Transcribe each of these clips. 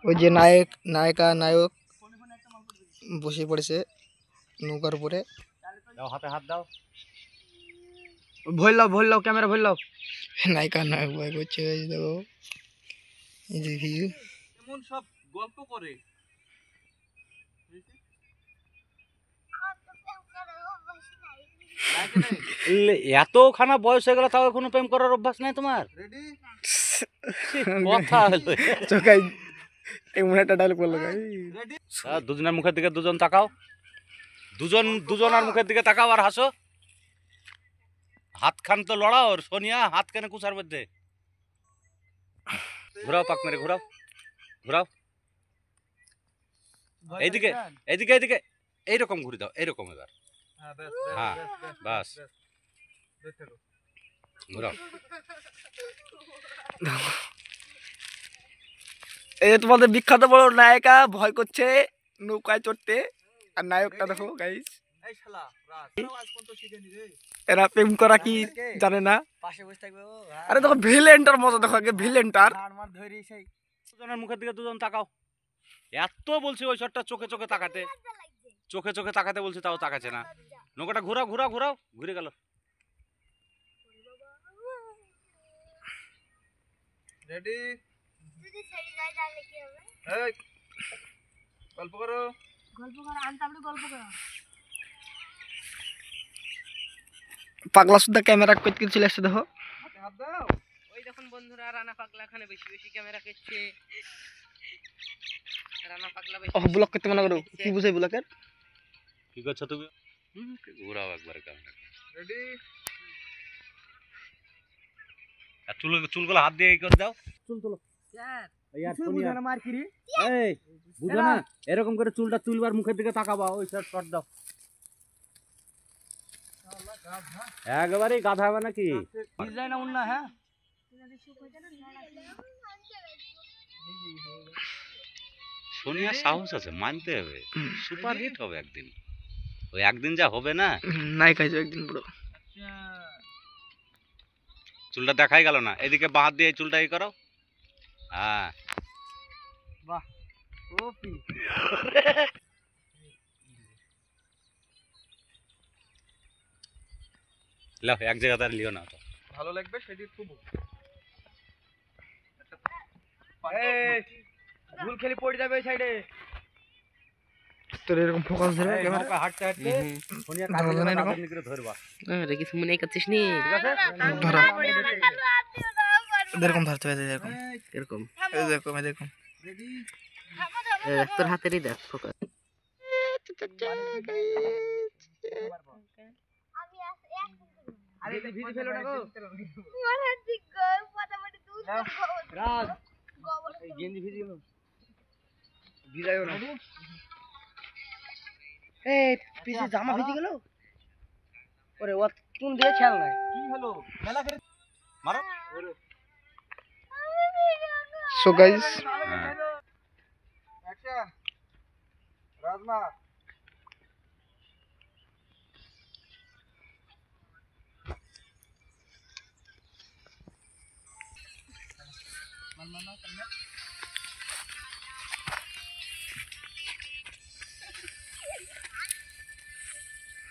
ওই যে নায়ক নায়িকা নায়ক বসে পড়েছে নৌকার উপরে। দাও হাতে হাত দাও, ভয় লাও ক্যামেরা ভয় লাও। নায়িকা নায়ক ভয় করছে, দেখো এই যে ভিউ। এমন সব গল্প করে এতখানা বয়স হয়ে গেল তাও এখনো প্রেম করার অভ্যাস নাই তোমার? কথা হলো চোখাই এমন একটা ডায়লগ বললো। দুজনের মুখের দিকে দুজন তাকাও, দুজনের মুখের দিকে তাকাও আর হাসো। হাত খান তো লড়াও, সোনিয়া হাত কেন কুচার মধ্যে? ঘুরাও, পাক মেরে ঘুরাও, ঘুরাও এইদিকে এইদিকে এইদিকে, এইরকম ঘুরে দাও, এইরকম। এবার হ্যাঁ বাস, ঘুরাও। এই যে তোমাদের বিখ্যাত বড় নায়িকা ভয় করছে নৌকায় চড়তে, আর নায়কটা দেখো গাইস, এরা প্রেম করা কি জানে না। আরে দেখো ভিলেনটার মতো, দেখো আগে ভিলেনটার। দুজনের মুখের দিকে দুজন তাকাও। এত বলছি ওই শটটা চোখে চোখে তাকাতে, চোখে চোখে তাকাতে বলছি, তাও তাকাচ্ছে না। নৌকাটা ঘুরাও ঘুরাও ঘুরাও, ঘুরে গেল। রেডি, গল্প করো, পাগলা সুদ্ধা ক্যামেরা করতে চলে আসছে দেখো। ওই দেখুন বন্ধুরা, রানা পাগলা এখানে বেশি বেশি ক্যামেরা করছে। রানা পাগলা বেশি ব্লক করতে মনে করো, কি বুঝাই ব্লকের? কি করছো তুমি? ঘুরাও একবার ক্যামেরা। রেডি, আর চুলগুলো হাত দিয়ে করে দাও। চুল তোলো স্যার, বুঝো না এরকম করে চুলটা তুলবার মুখের দিকে তাকাবা, ওই স্যার শট দাও। একেবারেই গাধা হবে নাকি? হ্যাঁ সোনিয়া সাহস আছে, মানতে হবে, সুপার হিট হবে একদিন। ওই একদিন যা হবে না, নায়িকা একদিন পুরো। চুলটা দেখাই গেল না, এদিকে বাঁ হাত দিয়ে চুলটা ই করো। হ্যাঁ বাহ, ওপি লাও, এক জায়গাতে আর লিও না, তো ভালো লাগবে সেটি খুব। ভুল খেলি পড়ে যাবে ওই সাইডে। তোর এরকম ফোকাস ধরে ক্যামেরা হাঁটতে হাঁটতে সোনিয়া কাছে করে ধরবা। আরে কিছু মনে করছিস নি? ঠিক আছে, ধরো এরকম ধরতে হবে, এরকম এরকম এরকম এরকম। রেডি, তোর হাতেরই দেখ ফোকাস। আরে ভিডিও ফেলো না গো, রাজ এই গেঞ্জি ভিডিও ভিড়ায়ও না। এই পিছে জামা ভিজে গেল। ওরে ও কোন দিয়ে খেল নাই, কি হলো? মেলা করে মারো। So guys action, rajma.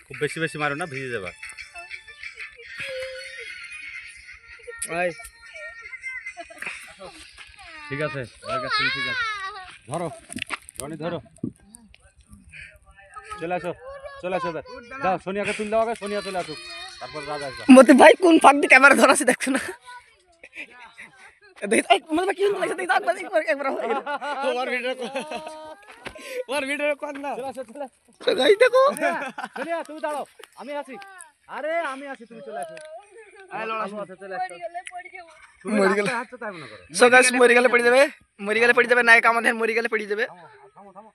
খুব বেশি বেশি মারো না, ভিজে যাবা। ঠিক আছে, ঠিক আছে, ধরো রনি, ধরো, চলে আসো, চলে আসো। দাও সোনিয়াকে তুল দাও, আগে সোনিয়া চলে আসুক, তারপর রাজা আসবে। মতে ভাই কোন ফাঁক দিয়ে ক্যামেরা ধরা আছে দেখছো না? দেখ এই মতে ভাই কি লাগছে, দেখ বাজি করে ক্যামেরা হয়ে গেল। ওর ভিডিও কোন না, চলে আসো, চলে তো গাইস দেখো। সোনিয়া তুমি দাঁড়াও, আমি আছি। আরে আমি আছি, তুমি চলে আসো। আয় লড়া আছে, চলে আসো। মরে গেল, হাঁটছো তাই মনে করো। সো গাইস মরে গেলে পড়ে যাবে, মরে গেলে পড়ে যাবে, নায়ক আমাদের মরে গেলে পড়ে যাবে। থামো থামো।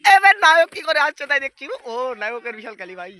এবার নায়ক কি করে আসছে তাই দেখছি। ও নায়কের বিশাল কালি ভাই।